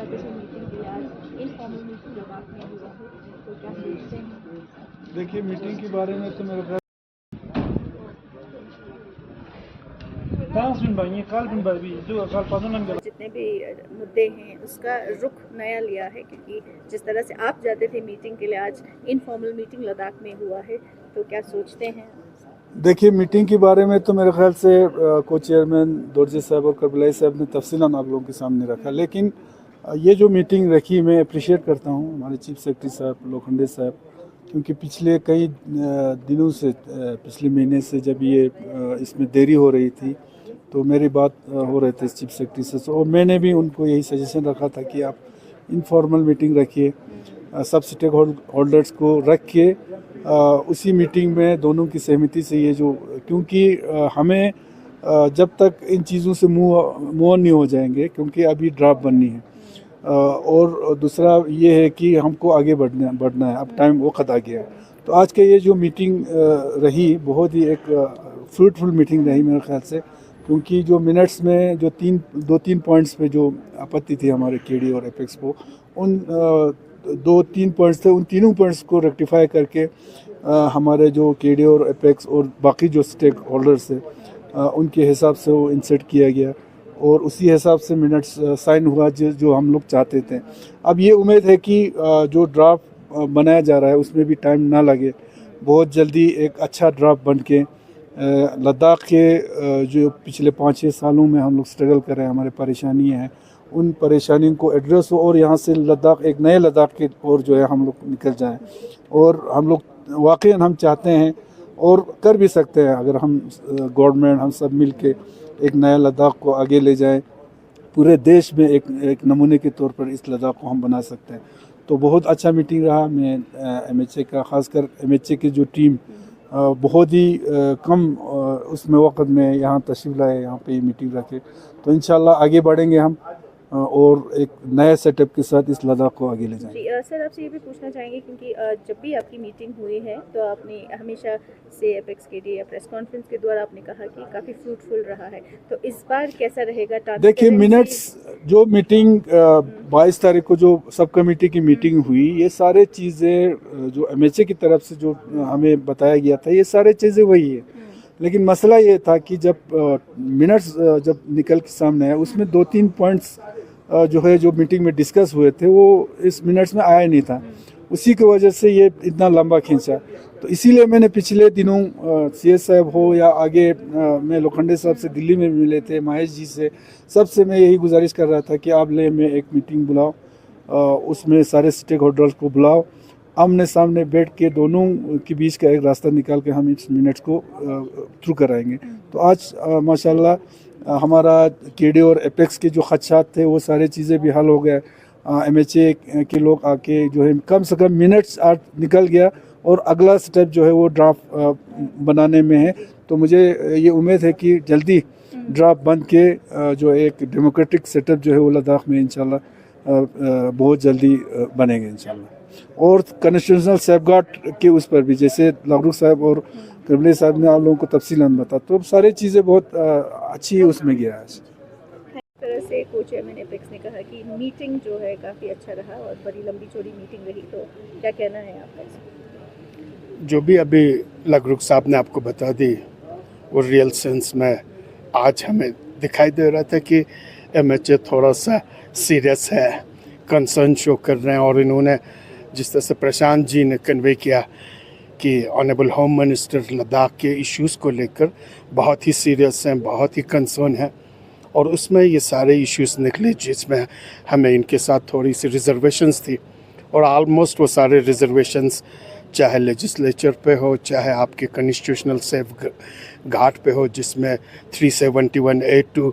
Special meeting के लिए आज इनफॉर्मल मीटिंग लद्दाख में हुआ है, तो क्या सोचते हैं? देखिए, मीटिंग के बारे में तो मेरा ख्याल जितने भी मुद्दे हैं उसका रुख नया लिया है, क्योंकि जिस तरह से आप जाते थे मीटिंग के लिए, आज इनफॉर्मल मीटिंग लद्दाख में हुआ है, तो क्या सोचते हैं? देखिए, मीटिंग के बारे में तो मेरे ख्याल से को चेयरमैन दोरजे साहब और करबलाई साहब ने तफसीलन आप लोगों के सामने रखा, लेकिन ये जो मीटिंग रखी मैं अप्रिशिएट करता हूँ हमारे चीफ सेक्रेटरी साहब लोखंडे साहब, क्योंकि पिछले कई दिनों से पिछले महीने से जब ये इसमें देरी हो रही थी तो मेरी बात हो रहे थे चीफ सेक्रेटरी से, और मैंने भी उनको यही सजेशन रखा था कि आप इनफॉर्मल मीटिंग रखिए, सब स्टेक होल्डर्स को रख के उसी मीटिंग में दोनों की सहमति से ये जो, क्योंकि हमें जब तक इन चीज़ों से मूव ऑन नहीं हो जाएंगे, क्योंकि अभी ड्राफ्ट बननी है, और दूसरा ये है कि हमको आगे बढ़ना है, अब टाइम वक्त आ गया है। तो आज के ये जो मीटिंग रही बहुत ही एक फ्रूटफुल मीटिंग रही मेरे ख्याल से, क्योंकि जो मिनट्स में जो दो तीन पॉइंट्स पे जो आपत्ति थी हमारे केडी और एपेक्स को, उन 2-3 पॉइंट्स थे, उन तीनों पॉइंट्स को रेक्टिफाई करके हमारे जो केडी और एपेक्स और बाकी जो स्टेक होल्डर्स है उनके हिसाब से वो इंसर्ट किया गया, और उसी हिसाब से मिनट्स साइन हुआ जो हम लोग चाहते थे। अब ये उम्मीद है कि जो ड्राफ्ट बनाया जा रहा है उसमें भी टाइम ना लगे, बहुत जल्दी एक अच्छा ड्राफ्ट बन के लद्दाख के जो पिछले 5-6 सालों में हम लोग स्ट्रगल कर रहे हैं, हमारे परेशानियाँ हैं, उन परेशानियों को एड्रेस हो, और यहाँ से लद्दाख एक नए लद्दाख के और जो है हम लोग निकल जाएं। और हम लोग वाकई हम चाहते हैं और कर भी सकते हैं, अगर हम गवर्नमेंट हम सब मिल के एक नया लद्दाख को आगे ले जाएं, पूरे देश में एक नमूने के तौर पर इस लद्दाख को हम बना सकते हैं। तो बहुत अच्छा मीटिंग रहा। मैं MHA का, ख़ासकर MHA की जो टीम बहुत ही कम उसमें वक़्त में यहाँ तशरीफ़ लाए, यहाँ पे मीटिंग रखे, तो इंशाल्लाह आगे बढ़ेंगे हम और एक नए सेटअप के साथ इस लद्दाख को आगे ले जाएंगे। सर, आपसे ये भी पूछना चाहेंगे, क्योंकि जब भी आपकी मीटिंग हुई है तो आपने हमेशा से एपेक्स केडी या प्रेस कॉन्फ्रेंस के द्वारा आपने कहा कि काफ़ी फ्रूटफुल रहा है, तो इस बार कैसा रहेगा? देखिए, मिनट्स जो मीटिंग 22 तारीख को जो सब कमेटी की मीटिंग हुई, ये सारे चीज़ें जो MHA की तरफ से जो हमें बताया गया था, ये सारे चीज़ें वही है, लेकिन मसला ये था कि जब मिनट्स जब निकल के सामने आया, उसमें 2-3 पॉइंट्स जो है जो मीटिंग में डिस्कस हुए थे वो इस मिनट्स में आया नहीं था, उसी की वजह से ये इतना लंबा खींचा। तो इसीलिए मैंने पिछले दिनों CS साहब हो या आगे मैं लोखंडे साहब से दिल्ली में मिले थे, महेश जी से, सबसे मैं यही गुजारिश कर रहा था कि आप ले में एक मीटिंग बुलाओ, उसमें सारे स्टेक होल्डर्स को बुलाओ, आमने सामने बैठ के दोनों के बीच का एक रास्ता निकाल के हम इस मिनट्स को थ्रू कराएंगे। तो आज माशाल्लाह हमारा केडी और एपेक्स के जो खदशात थे वो सारी चीज़ें भी हल हो गए। MHA के लोग आके जो है कम से कम मिनट्स आज निकल गया, और अगला स्टेप जो है वो ड्राफ्ट बनाने में है। तो मुझे ये उम्मीद है कि जल्दी ड्राफ्ट बन के जो एक डेमोक्रेटिक सेटअप जो है वो लद्दाख में इंशाल्लाह बहुत जल्दी बनेंगे इंशाल्लाह। और कॉन्स्टिट्यूशनल सेफगार्ड के उस पर भी, जैसे लागरुख साहब और करबलाई साहब ने आप लोगों को तफसीलन बता, तो सारी चीज़ें बहुत अच्छी उसमें गया है। इस तरह से को चेयरमैन एपेक्स ने कहा कि मीटिंग जो है काफ़ी अच्छा रहा और बड़ी लंबी चौड़ी मीटिंग रही, तो क्या कहना है आपका? जो भी अभी लागरुख साहब ने आपको बता दी वो रियल सेंस में आज हमें दिखाई दे रहा था कि MHA थोड़ा सा सीरियस है, कंसर्न शो कर रहे हैं, और इन्होंने जिस तरह से प्रशांत जी ने कन्वे किया कि ऑनरेबल होम मिनिस्टर लद्दाख के इश्यूज़ को लेकर बहुत ही सीरियस हैं, बहुत ही कंसर्न है, और उसमें ये सारे इश्यूज़ निकले जिसमें हमें इनके साथ थोड़ी सी रिजर्वेशंस थी, और ऑलमोस्ट वो सारे रिजर्वेशंस चाहे लेजिस्लेचर पे हो, चाहे आपके कॉन्स्टिट्यूशनल सेफ घाट पे हो, जिसमें 371A2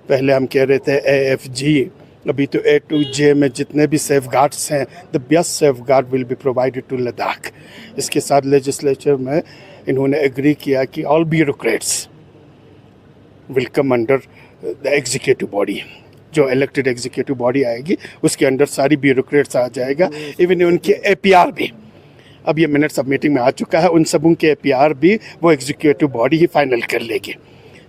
पहले हम कह रहे थे AFG, अभी तो A2J में जितने भी सेफ गार्ड्स हैं, the best safeguard will be provided to Ladakh. इसके साथ लेजिस्लेचर में इन्होंने एग्री किया कि all bureaucrats will come under the executive body, जो इलेक्टेड एग्जीक्यूटिव बॉडी आएगी उसके अंडर सारी ब्यूरोक्रेट्स आ जाएगा, इवन उनके APR भी। अब ये मिनट सब मीटिंग में आ चुका है, उन सबों के APR भी वो एग्जीक्यूटिव बॉडी ही फाइनल कर लेगी।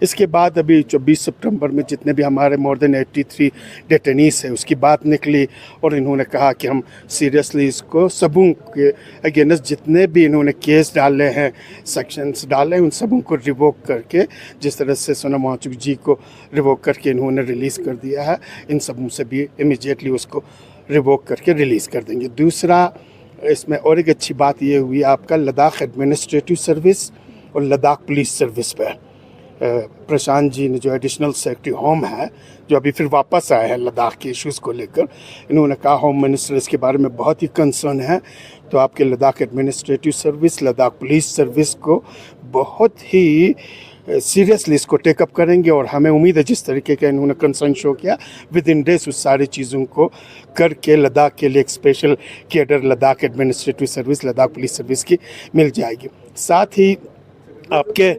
इसके बाद अभी 24 सितंबर में जितने भी हमारे मोर देन 83 डिटेनीस है उसकी बात निकली और इन्होंने कहा कि हम सीरियसली इसको सबों के अगेंस्ट जितने भी इन्होंने केस डाले हैं, सेक्शंस डाले हैं, उन सबों को रिवोक करके, जिस तरह से सोनम वांगचुक जी को रिवोक करके इन्होंने रिलीज़ कर दिया है, इन सबों से भी इमीडिएटली उसको रिवोक करके रिलीज़ कर देंगे। दूसरा इसमें और एक अच्छी बात ये हुई आपका लद्दाख एडमिनिस्ट्रेटिव सर्विस और लद्दाख पुलिस सर्विस पे प्रशांत जी ने जो एडिशनल सेक्रेटरी होम है, जो अभी फिर वापस आए हैं लद्दाख के इश्यूज़ को लेकर, इन्होंने कहा होम मिनिस्टर इसके बारे में बहुत ही कंसर्न है, तो आपके Ladakh administrative service, Ladakh police service को बहुत ही सीरियसली इसको टेकअप करेंगे और हमें उम्मीद है जिस तरीके का इन्होंने कंसर्न शो किया विद इन डेज उस सारी चीज़ों को करके लद्दाख के लिए एक special cadre Ladakh administrative service, Ladakh police service की मिल जाएगी। साथ ही आपके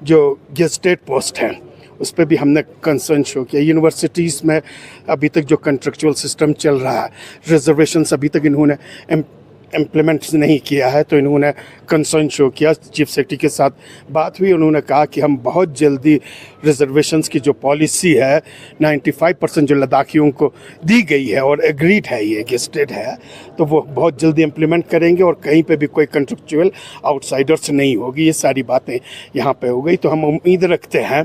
जो गेस्टेड पोस्ट हैं उस पर भी हमने कंसर्न शो किया। यूनिवर्सिटीज़ में अभी तक जो कंट्रेक्चुअल सिस्टम चल रहा है, रिजर्वेशंस अभी तक इन्होंने इम्प्लीमेंट नहीं किया है, तो इन्होंने कंसर्न शो किया। चीफ सेक्रेटरी के साथ बात हुई, उन्होंने कहा कि हम बहुत जल्दी रिजर्वेशंस की जो पॉलिसी है 95% जो लद्दाखियों को दी गई है और एग्रीड है, ये गेस्टेड है, तो वो बहुत जल्दी इम्प्लीमेंट करेंगे और कहीं पे भी कोई कंट्रेक्चुअल आउटसाइडर्स नहीं होगी। ये सारी बातें यहाँ पे हो गई, तो हम उम्मीद रखते हैं,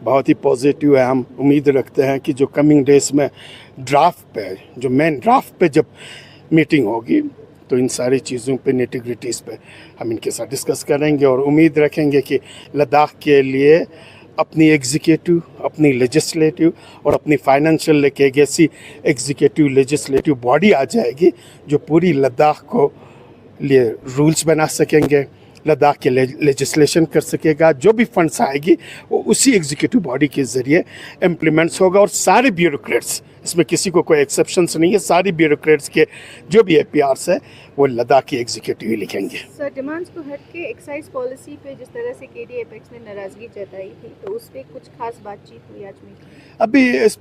बहुत ही पॉजिटिव है, हम उम्मीद रखते हैं कि जो कमिंग डेज में ड्राफ्ट पे, जो मेन ड्राफ्ट पे जब मीटिंग होगी तो इन सारी चीज़ों पे, नेटिग्रिटीज़ पे हम इनके साथ डिस्कस करेंगे और उम्मीद रखेंगे कि लद्दाख के लिए अपनी एग्जीक्यूटिव, अपनी लेजिस्लेटिव और अपनी फाइनेंशियल लेके एक ऐसी एग्जीक्यूटिव लेजिस्लेटिव बॉडी आ जाएगी जो पूरी लद्दाख को लिए रूल्स बना सकेंगे, लद्दाख के लेजिस्लेशन कर सकेगा, जो भी फंड्स आएगी वो उसी एग्जीक्यूटिव बॉडी के ज़रिए इम्प्लीमेंट्स होगा और सारे ब्यूरोक्रेट्स, इसमें किसी को कोई एक्सेप्शंस नहीं है, सारी ब्यूरोक्रेट्स के जो भी APRs है वो लद्दाख की एग्जीक्यूटिव ही लिखेंगे। सर, डिमांड्स को हट के एक्साइज पॉलिसी पे जिस तरह से KD एपेक्स ने नाराज़गी जताई थी, तो उस पर कुछ खास बातचीत हुई आज में? अभी इस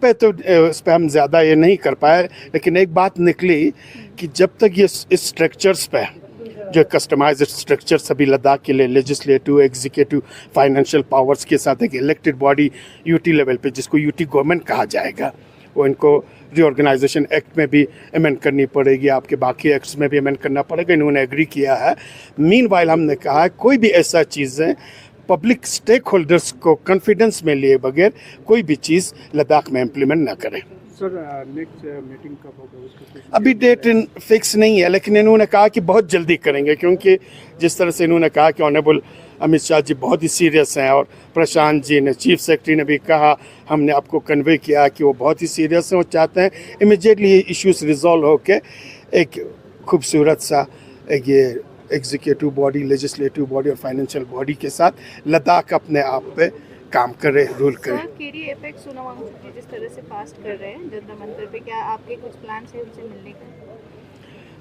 पर हम ज़्यादा ये नहीं कर पाए, लेकिन एक बात निकली कि जब तक ये इस स्ट्रक्चर्स पे जो कस्टमाइज्ड स्ट्रक्चर सभी लद्दाख के लिए लेजिस्लेटिव, एग्जीक्यूटिव, फाइनेंशियल पावर्स के साथ एक इलेक्टेड बॉडी UT लेवल पे, जिसको UT गवर्नमेंट कहा जाएगा, वो इनको रीऑर्गेनाइजेशन एक्ट में भी अमेंड करनी पड़ेगी, आपके बाकी एक्ट्स में भी अमेंड करना पड़ेगा, इन्होंने एग्री किया है। मीनवाइल हमने कहा है कोई भी ऐसा चीज़ें पब्लिक स्टेक होल्डर्स को कॉन्फिडेंस में लिए बगैर कोई भी चीज़ लद्दाख में इम्प्लीमेंट ना करें। सर, नेक्स्ट मीटिंग कब होगा उसका अभी डेट फिक्स नहीं है, लेकिन इन्होंने कहा कि बहुत जल्दी करेंगे, क्योंकि जिस तरह से इन्होंने कहा कि ऑनरेबल अमित शाह जी बहुत ही सीरियस हैं और प्रशांत जी ने, चीफ सेक्रेटरी ने भी कहा, हमने आपको कन्वे किया कि वो बहुत ही सीरियस हैं और चाहते हैं इमीडिएटली इश्यूज रिजॉल्व होके एक खूबसूरत सा एक ये एग्जीक्यूटिव बॉडी, लेजिस्लेटिव बॉडी और फाइनेंशियल बॉडी के साथ लद्दाख अपने आप पे काम करे, रूल करे। KD एपेक्स सोनम वांगचुक जी जिस तरह से फास्ट कर रहे हैं जंतर मंतर पे, क्या आपके कुछ प्लान्स हैं उनसे मिलने का?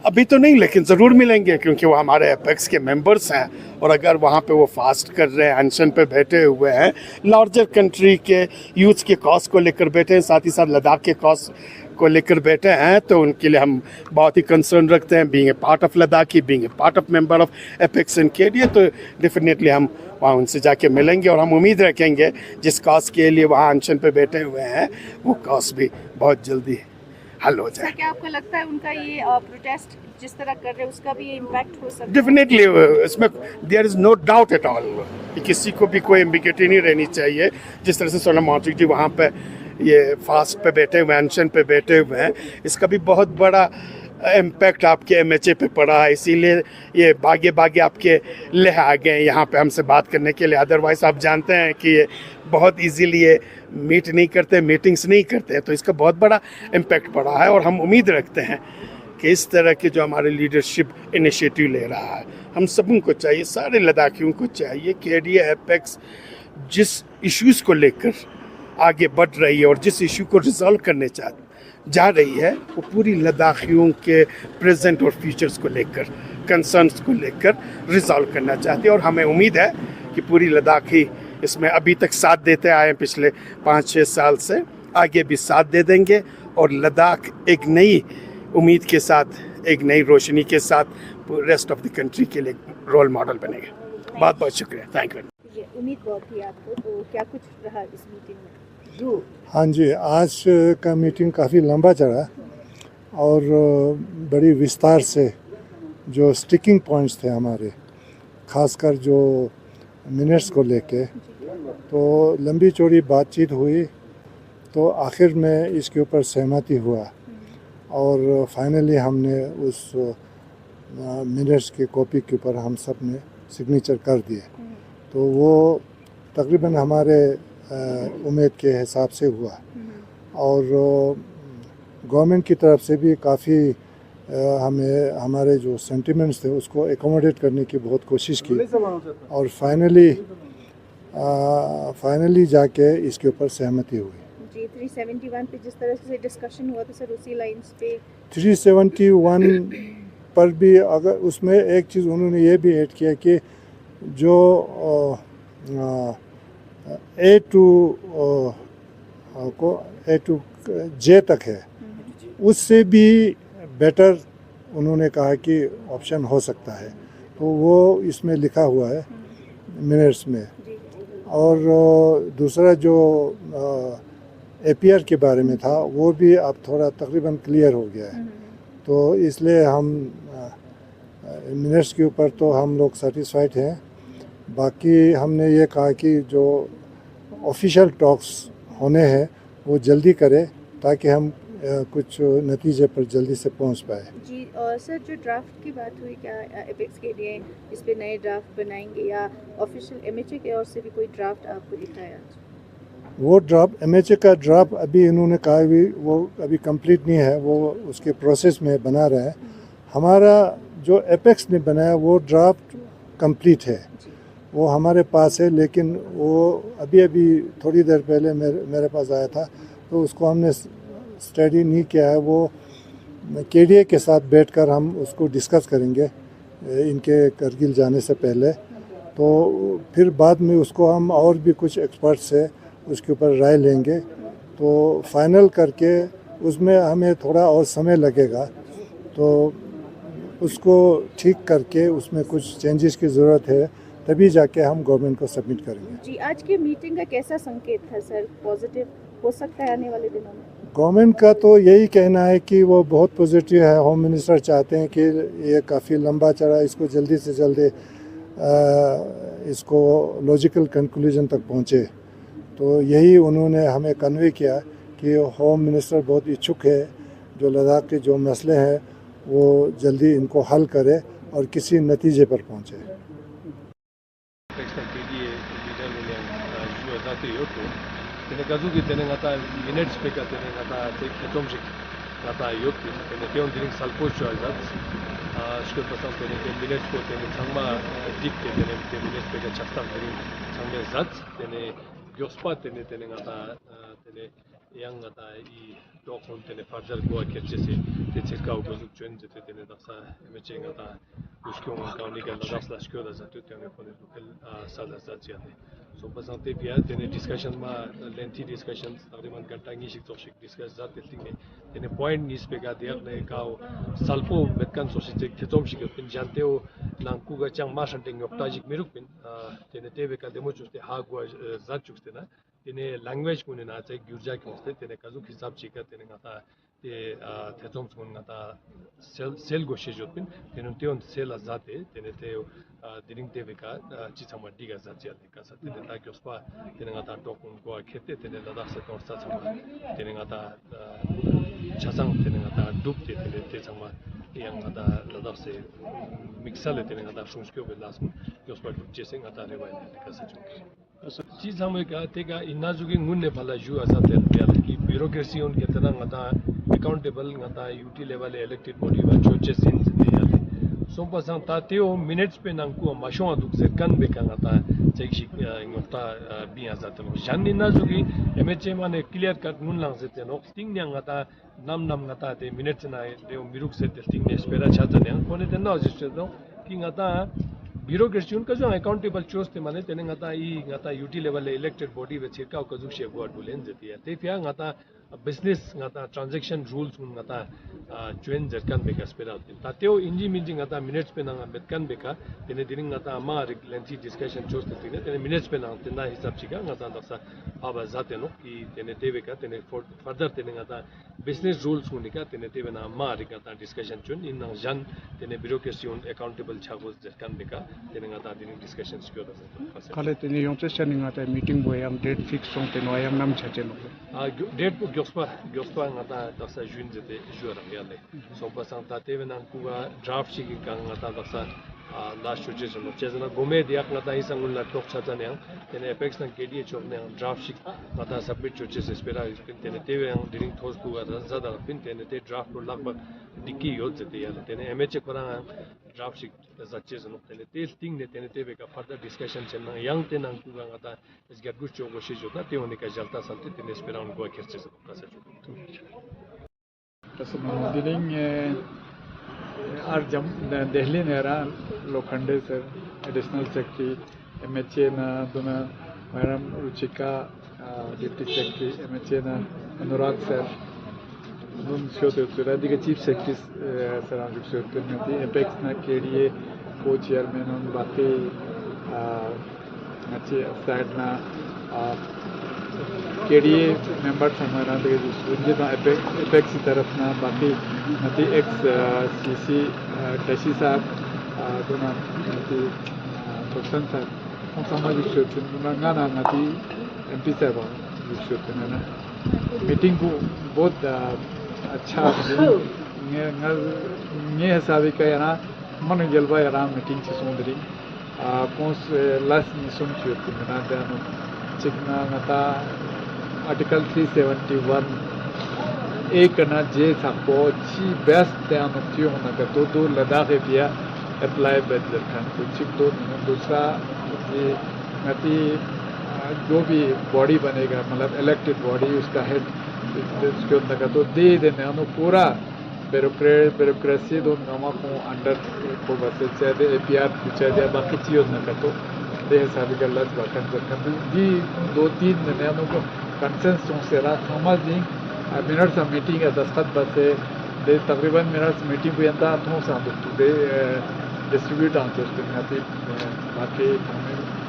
अभी तो नहीं, लेकिन ज़रूर मिलेंगे, क्योंकि वो हमारे एपेक्स के मेंबर्स हैं और अगर वहाँ पे वो फास्ट कर रहे हैं, अनशन पे बैठे हुए हैं, लार्जर कंट्री के यूथ के कॉज को लेकर बैठे हैं, साथ ही साथ लद्दाख के कॉज को लेकर बैठे हैं, तो उनके लिए हम बहुत ही कंसर्न रखते हैं। Being a part of Ladakhi, being a part of member of apex and KD, तो डेफिनेटली हम वहाँ उनसे जाके मिलेंगे और हम उम्मीद रखेंगे जिस कॉज के लिए वहाँ अनशन पे बैठे हुए हैं वो कॉज भी बहुत जल्दी हल हो जाए। क्या आपको लगता है उनका ये प्रोटेस्ट जिस तरह कर रहे हैं उसका भी इम्पैक्ट हो सकता है? डेफिनेटली, इसमें there is no doubt at all कि किसी को भी कोई एम्बिग्यूटी नहीं रहनी चाहिए। जिस तरह से सोनम वांगचुक जी वहाँ पे ये फास्ट पे बैठे हुए हैं, अनशन पे बैठे हुए हैं, इसका भी बहुत बड़ा इम्पैक्ट आपके MHA पे पड़ा है, इसीलिए ये भागे भागे आपके ले आ गए यहाँ पे हमसे बात करने के लिए। अदरवाइज़ आप जानते हैं कि ये बहुत इजीली ये मीट नहीं करते, मीटिंग्स नहीं करते, तो इसका बहुत बड़ा इम्पैक्ट पड़ा है और हम उम्मीद रखते हैं कि इस तरह के जो हमारे लीडरशिप इनिशिएटिव ले रहा है, हम सबों को चाहिए, सारे लद्दाखियों को चाहिए कि KD एपेक्स जिस इश्यूज़ को लेकर आगे बढ़ रही है और जिस इशू को रिजॉल्व करने जा रही है, वो पूरी लद्दाखियों के प्रेजेंट और फ्यूचर्स को लेकर, कंसर्न्स को लेकर रिजॉल्व करना चाहती है और हमें उम्मीद है कि पूरी लद्दाखी इसमें अभी तक साथ देते आए हैं पिछले 5-6 साल से, आगे भी साथ दे देंगे और लद्दाख एक नई उम्मीद के साथ, एक नई रोशनी के साथ रेस्ट ऑफ द कंट्री के लिए रोल मॉडल बनेगा। बहुत बहुत शुक्रिया, थैंक यू। उम्मीद बहुत थी आपको, तो क्या कुछ रहा इस मीटिंग में? हाँ जी, आज का मीटिंग काफ़ी लंबा चला और बड़ी विस्तार से जो स्टिकिंग पॉइंट्स थे हमारे, खासकर जो मिनट्स को लेके, तो लंबी चौड़ी बातचीत हुई, तो आखिर में इसके ऊपर सहमति हुआ और फाइनली हमने उस मिनट्स की कॉपी के ऊपर हम सब ने सिग्नेचर कर दिए। तो वो तकरीबन हमारे उम्मीद के हिसाब से हुआ और गवर्नमेंट की तरफ से भी काफ़ी हमें हमारे जो सेंटिमेंट्स थे उसको एकोमोडेट करने की बहुत कोशिश की और फाइनली जाके इसके ऊपर सहमति हुई। जी, 371 पे जिस तरह से डिस्कशन हुआ था सर, उसी लाइंस पे 371 पर भी अगर उसमें एक चीज़ उन्होंने ये भी ऐड किया कि जो A to J तक है, उससे भी बेटर उन्होंने कहा कि ऑप्शन हो सकता है, तो वो इसमें लिखा हुआ है मिनट्स में। और दूसरा जो APR के बारे में था वो भी अब थोड़ा तकरीबन क्लियर हो गया है, तो इसलिए हम मिनट्स के ऊपर तो हम लोग सेटिस्फाइड हैं। बाकी हमने ये कहा कि जो ऑफिशियल टॉक्स होने हैं वो जल्दी करें ताकि हम कुछ नतीजे पर जल्दी से पहुंच पाए। जी, और सर जो ड्राफ्ट की बात हुई, क्या एपेक्स के लिए इस पे नए ड्राफ्ट बनाएंगे या ऑफिशियल MHA की ओर से भी कोई ड्राफ्ट आपको दिखाया? वो ड्राफ्ट MHA का ड्राफ्ट अभी इन्होंने कहा भी वो अभी कंप्लीट नहीं है, वो उसके प्रोसेस में बना रहे हैं। हमारा जो एपेक्स ने बनाया वो ड्राफ्ट कंप्लीट है, वो हमारे पास है, लेकिन वो अभी थोड़ी देर पहले मेरे पास आया था, तो उसको हमने स्टडी नहीं किया है। वो KDA के साथ बैठकर हम उसको डिस्कस करेंगे इनके करगिल जाने से पहले, तो फिर बाद में उसको हम और भी कुछ एक्सपर्ट से उसके ऊपर राय लेंगे, तो फाइनल करके उसमें हमें थोड़ा और समय लगेगा, तो उसको ठीक करके उसमें कुछ चेंजेस की ज़रूरत है, तभी जाके हम गवर्नमेंट को सबमिट करेंगे। जी, आज की मीटिंग का कैसा संकेत था सर? पॉजिटिव हो सकता है आने वाले दिनों में? गवर्नमेंट का तो यही कहना है कि वो बहुत पॉजिटिव है। होम मिनिस्टर चाहते हैं कि ये काफ़ी लंबा चला, इसको जल्दी से जल्दी इसको लॉजिकल कंक्लूजन तक पहुँचे, तो यही उन्होंने हमें कन्वे किया कि होम मिनिस्टर बहुत इच्छुक है जो लद्दाख के जो मसले हैं वो जल्दी इनको हल करे और किसी नतीजे पर पहुँचे। Tene kazuki tene ngata minutes peka tene ngata tek hetomjik ngata yokti tene keon dining salpoch azat shkol pasam tene ke minutes ko tene changma dik tene minutes peka chaftam dining changme zat tene gyospa tene ngata tene yang ngata I dokon tene further go kerchese te cirka ubuzuk chen tene daksa emeche ngata ushkon kauni ga ladasla shkol azat tene kone local sala zat yani so pasante pia tene discussion ma lengthy discussions taqriban घंटा ngi shik toshik discuss zat teltinge tene point nis pega der ne kao salpo metkan soshi tek tetom shik pin jante o langku ga chang ma shanteng yokta jik miruk pin tene tebe ka demo chuste ha gwa zat chukste na tene language kune na chai gyurja kyoste tene kazu hisab chika tene ngata te tetom sun ngata sel go shejot pin tene teon sel azate tene te diring tebe ka chichama diga zat ya dikka sa tene ta gyospa tene ngata tokun go khete tene ladak se torsa chama tene ngata chasang tene ngata dupte tene te chama yang ngata ladak se mixale tene ngata shungskyo be lasm gyospa dupche se ngata rewa dikka sa chuk चीज हमें का तेगा इनाजुगे गुन्ने फला जु आजाते यार की bureaucracy उन कितना ngata accountable ngata UT level elected body wa choche sin de यार so pasang ta teo minutes pe nang ku mashon aduk se kan be kan ngata chekshi ngota bi azate no jan inazugi MHA mane clear cut nun lang se te no sting nyang ngata nam ngata te minutes na de miruk se te sting ne spera cha jan kone te no jiste no ki ngata bureaucracy un kajo accountable chose te mane tene ngata UT level elected body we chirka kajo she go adulen jeti ya te pya ngata business ngata transaction rules un ngata join jerkan beka spera ta teo inji minji ngata minutes pe nanga betkan beka tene dining ngata ama lengthy discussion chose te tene tene minutes pe nanga tena hisab chika ngata daksa aba zate no ki tene tebe ka tene further tene ngata business rules unika tene tebe na ama ngata discussion chun in nang jan tene bureaucracy un accountable chagos jerkan beka tene ngata dining discussions kyo da kale tene yongche shaning ngata meeting boyam date fix song te noyam nam chache no date bu gyospa ngata daksa jun jete jura yale so pasang ta tebe nang kuga draft chi ka ngata daksa last choche no chezna gome diak ngata isangul la tok chacha ne tene apex nang kda chok ne draft chi ngata submit choche se spera tene tebe nang diring thos tu ga zada pin tene te draft lo lagbag dikki yo jete yale tene mh korang draft chi zache no tene te thing ne tene tebe ka further discussion chenna yang te nang kuga ngata is get good chogo shi jota te oni ka jalta salte tene spera on go kerche se kasa dining arjam Delhi nera Lokhande sir additional secretary MHA na duna madam Ruchika deputy secretary MHA na Anurag sir nun shote tura diga chief secretary sir anjuk shote nati apex na KDA co-chairman on baki अच्छे side ना KDA members हमारा देखिए सुनजे तो apex की तरफ ना बाकी नती एक्स CC टशी साहब दोनों नती प्रोफेसर साहब हम सामाजिक शोधन ना ना नती MP साहब शोधन है ना मीटिंग को बहुत अच्छा ये हिसाब का याना मन जलवा याना मीटिंग से सुंदरी कौन लास्ट निसुम शोधन है ना दानो चिकना नता Article 371 एक ना जे साको ची बेस्ट त्यान क्यों ना का तो लद्दाख पिया अप्लाई बदल खान तो चिक तो दूसरा ये नती जो भी बॉडी बनेगा मतलब इलेक्टेड बॉडी उसका हेड उसके अंदर का तो दे देने अनु पूरा ब्यूरोक्रेसी दो नामा को अंडर को बस चाहे APR चाहे बाकी चीज़ ना का तो दे हिसाब का लस बाकन जी 2-3 ने अनु को कंसेंसस से रहा समाजी मिनट्स मीटिंग है दस्तखत बस दे तकरीबन मिनट्स मीटिंग को यंता तो साथ दे डिस्ट्रीब्यूट आंसर करते बाकी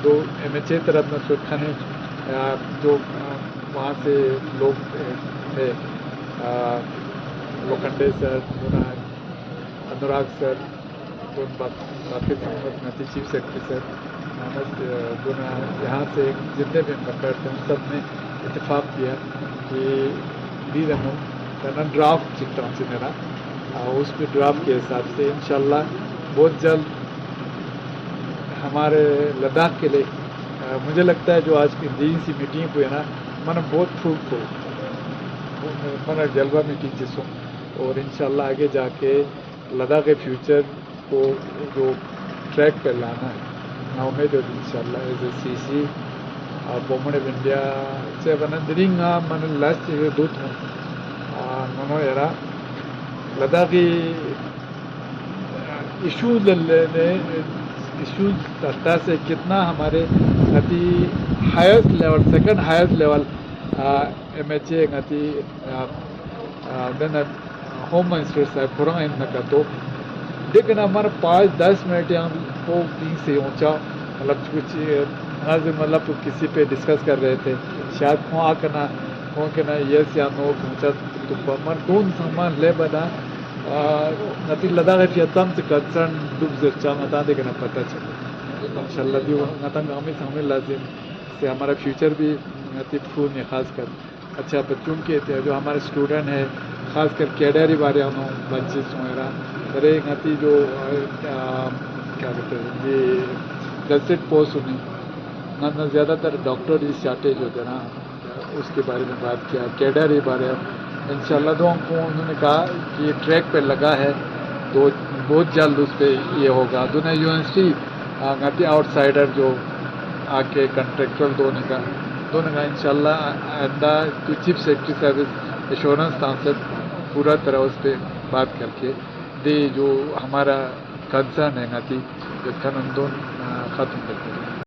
दो MHA तरफ में सुरखाने जो वहाँ से लोग थे लोखंडे सर अनुराग सर बाकी नती चीफ सेक्रेटरी सर दोनों यहाँ से जितने भी मेंबर थे उन सब ने इत्तेफाक किया कि दी दनो ड्राफ्ट चिट्टा से मेरा उस पे ड्राफ्ट के हिसाब से इंशाल्लाह बहुत जल्द हमारे लद्दाख के लिए मुझे लगता है जो आज की दिन सी मीटिंग हुई है ना मैंने बहुत फ्रूटफुल मैंने जलवा मीटिंग जिसको और इंशाल्लाह आगे जाके लद्दाख के फ्यूचर को जो ट्रैक पे लाना है ना उम्मीद है इंशाल्लाह as a CC Government of India से बना दिरिंगा मन लास्ट ये दूध मनो यारा लद्दाखी इश्यूज तथा से कितना हमारे अति highest level second highest level MHA अति देन होम मिनिस्टर साहब पुराना इतना का तो देखना हमारा 5-10 मिनट यहाँ को तीन से ऊंचा मतलब कुछ आज मतलब किसी पे डिस्कस कर रहे थे शायद वहाँ करना यस या नो पहुँचा तो मन कौन सामान ले बना नती लद्दाख फियतम से कंसर्न डूब जच्चा मता देखना पता चले इंशाल्लाह भी नतंग हमें सामने लाजिम से हमारा फ्यूचर भी नती फूल में खास कर अच्छा बच्चों के थे जो हमारे स्टूडेंट है खास कर कैडरी बारे हम बच्चे सुमेरा अरे नती जो क्या कहते हैं ये गजटेड पोस्ट उन्हें ना ज़्यादातर डॉक्टर की शॉर्टेज होते ना उसके बारे में बात किया कैडर के बारे में इंशाल्लाह तो हमको उन्होंने कहा कि ये ट्रैक पे लगा है तो बहुत जल्द उस पर ये होगा दोनों यूनिवर्सिटी गाती आउटसाइडर जो आके कंट्रेक्चुअल दोनों का इंशाल्लाह आइंदा चीफ सेक्रेटरी सर्विस एश्योरेंस से पूरा तरह उस पर बात करके दे जो हमारा कंसर्न है गाती Kanandon Khatun